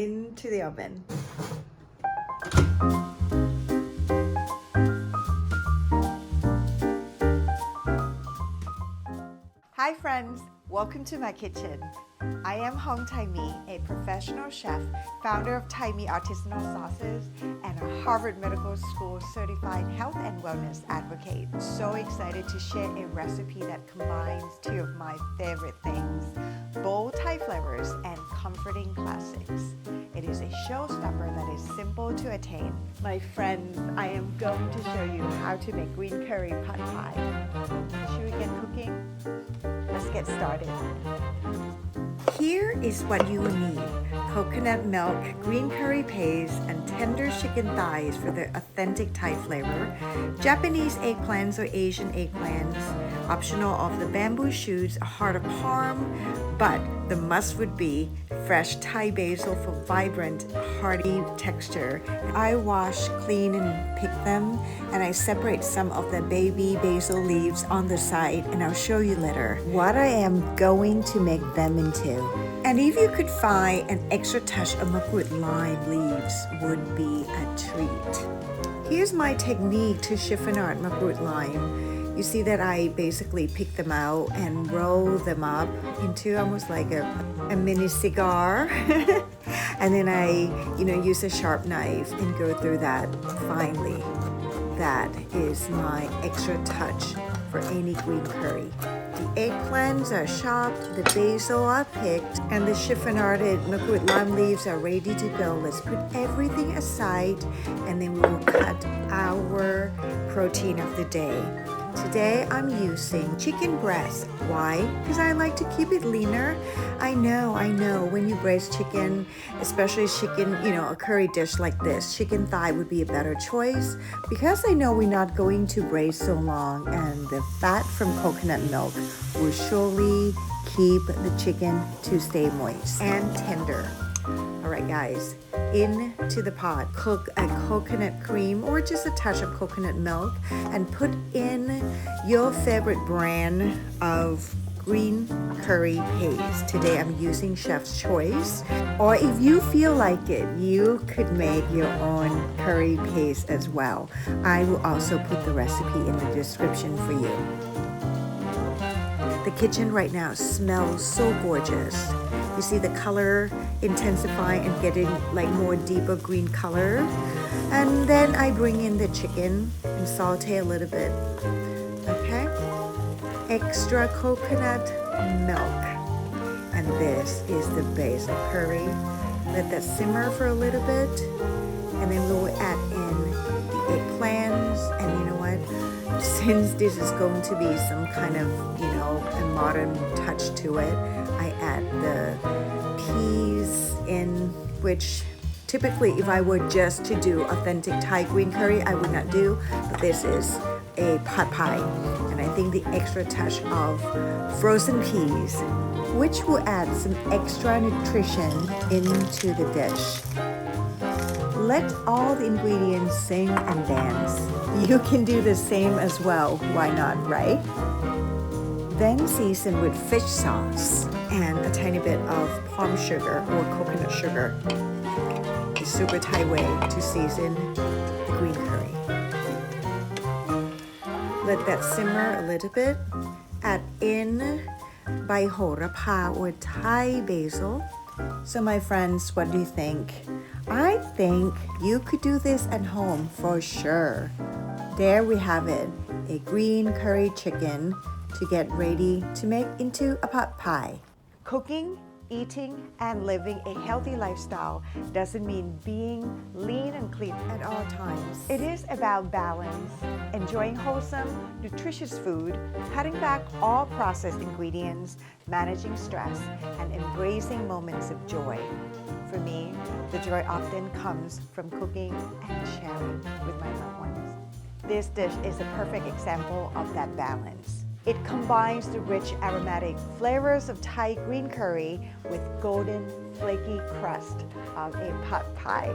into the oven. Hi friends, welcome to my kitchen. I am Hong Thai Mi, a professional chef, founder of Thai Mi Artisanal Sauces, and a Harvard Medical School certified health and wellness advocate. So excited to share a recipe that combines two of my favorite things, bold Thai flavors and comforting classics. It is a showstopper that is simple to attain. My friends, I am going to show you how to make green curry pad thai. Should we get cooking? Let's get started. Here is what you will need: coconut milk, green curry paste, and tender chicken thighs for the authentic Thai flavor, Japanese eggplants or Asian eggplants, optional of the bamboo shoots, heart of parm, but the must would be fresh Thai basil for vibrant, hearty texture. I wash, clean, and pick them, and I separate some of the baby basil leaves on the side, and I'll show you later what I am going to make them into. And if you could find an extra touch of makrut lime leaves, would be a treat. Here's my technique to chiffonade makrut lime. You see that I basically pick them out and roll them up into almost like a mini cigar. And then I, use a sharp knife and go through that finely. That is my extra touch for any green curry. The eggplants are chopped, the basil are picked, and the chiffonaded makrut lime leaves are ready to go. Let's put everything aside, and then we will cut our protein of the day. Today I'm using chicken breast. Why? Because I like to keep it leaner. I know, when you braise chicken, especially chicken, a curry dish like this, chicken thigh would be a better choice, because I know we're not going to braise so long, and the fat from coconut milk will surely keep the chicken to stay moist and tender. Alright guys, into the pot, cook a coconut cream or just a touch of coconut milk, and put in your favorite brand of green curry paste. Today I'm using Chef's Choice, or if you feel like it, you could make your own curry paste as well. I will also put the recipe in the description for you. The kitchen right now smells so gorgeous. You see the color intensifying and getting like more deeper green color. And then I bring in the chicken and saute a little bit. Okay? Extra coconut milk. And this is the basil curry. Let that simmer for a little bit. And then we will add in the eggplants. And you know what? Since this is going to be some kind of, a modern touch to it, I add the peas in, which typically if I were just to do authentic Thai green curry, I would not do, but this is a pad thai, and I think the extra touch of frozen peas, which will add some extra nutrition into the dish. Let all the ingredients sing and dance. You can do the same as well, why not, right? Then season with fish sauce and a tiny bit of palm sugar or coconut sugar. The super Thai way to season the green curry. Let that simmer a little bit. Add in bai horapha or Thai basil. So my friends, what do you think? I think you could do this at home for sure. There we have it, a green curry chicken to get ready to make into a pot pie. Cooking, eating, and living a healthy lifestyle doesn't mean being lean and clean at all times. It is about balance, enjoying wholesome, nutritious food, cutting back all processed ingredients, managing stress, and embracing moments of joy. For me, the joy often comes from cooking and sharing with my loved ones. This dish is a perfect example of that balance. It combines the rich aromatic flavors of Thai green curry with golden flaky crust of a pot pie.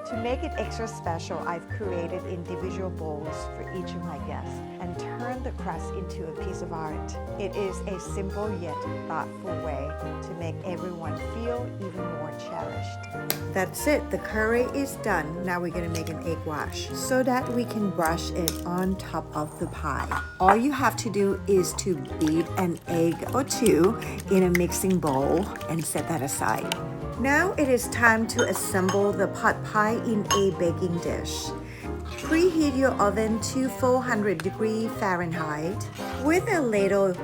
To make it extra special, I've created individual bowls for each of my guests and turned the crust into a piece of art. It is a simple yet thoughtful way to make everyone feel even more cherished. That's it, the curry is done. Now we're gonna make an egg wash so that we can brush it on top of the pie. All you have to do is to beat an egg or two in a mixing bowl and set that aside. Now it is time to assemble the pot pie in a baking dish. Preheat your oven to 400 degrees Fahrenheit. With a ladle,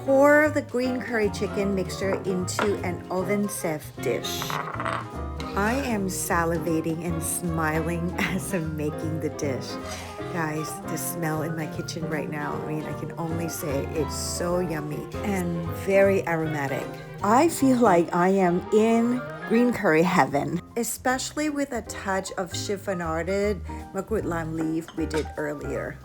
pour the green curry chicken mixture into an oven-safe dish. I am salivating and smiling as I'm making the dish. Guys, the smell in my kitchen right now, I mean, I can only say it's so yummy and very aromatic. I feel like I am in green curry heaven, especially with a touch of chiffonarded makrut lime leaf we did earlier.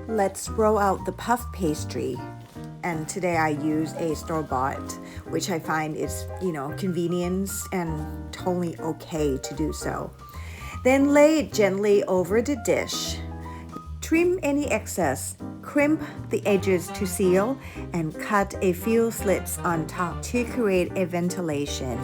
Let's roll out the puff pastry. And today I use a store-bought, which I find is, convenience and totally okay to do so. Then lay it gently over the dish. Trim any excess, crimp the edges to seal, and cut a few slits on top to create a ventilation.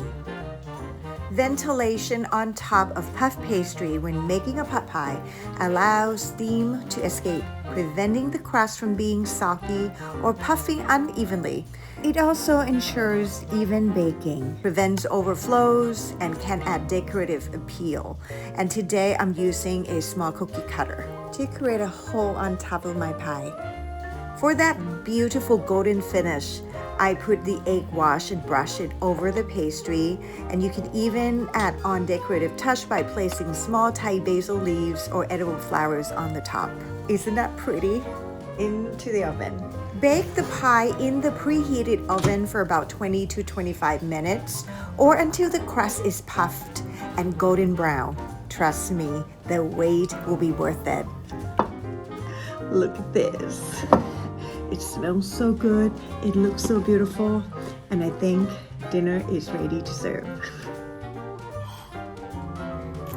Ventilation on top of puff pastry when making a pot pie allows steam to escape, preventing the crust from being soggy or puffing unevenly. It also ensures even baking, prevents overflows, and can add decorative appeal. And today I'm using a small cookie cutter to create a hole on top of my pie. For that beautiful golden finish, I put the egg wash and brush it over the pastry, and you can even add on decorative touch by placing small Thai basil leaves or edible flowers on the top. Isn't that pretty? Into the oven. Bake the pie in the preheated oven for about 20 to 25 minutes or until the crust is puffed and golden brown. Trust me, the wait will be worth it. Look at this. It smells so good, it looks so beautiful, and I think dinner is ready to serve.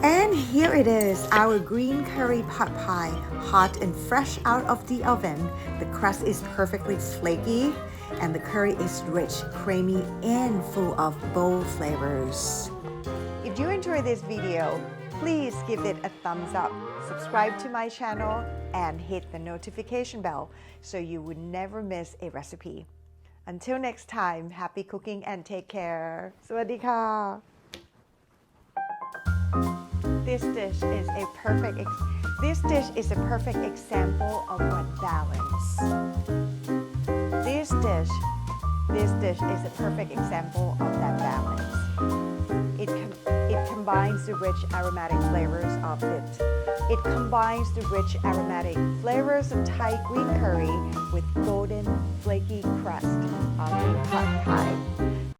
And here it is, our green curry pot pie, hot and fresh out of the oven. The crust is perfectly flaky, and the curry is rich, creamy, and full of bold flavors. If you enjoyed this video, please give it a thumbs up, subscribe to my channel, and hit the notification bell so you would never miss a recipe. Until next time, happy cooking and take care. สวัสดีค่ะ This dish is a perfect example of what balance. This dish is a perfect example of that balance. It combines the rich aromatic flavors of it. It combines the rich aromatic flavors of Thai green curry with golden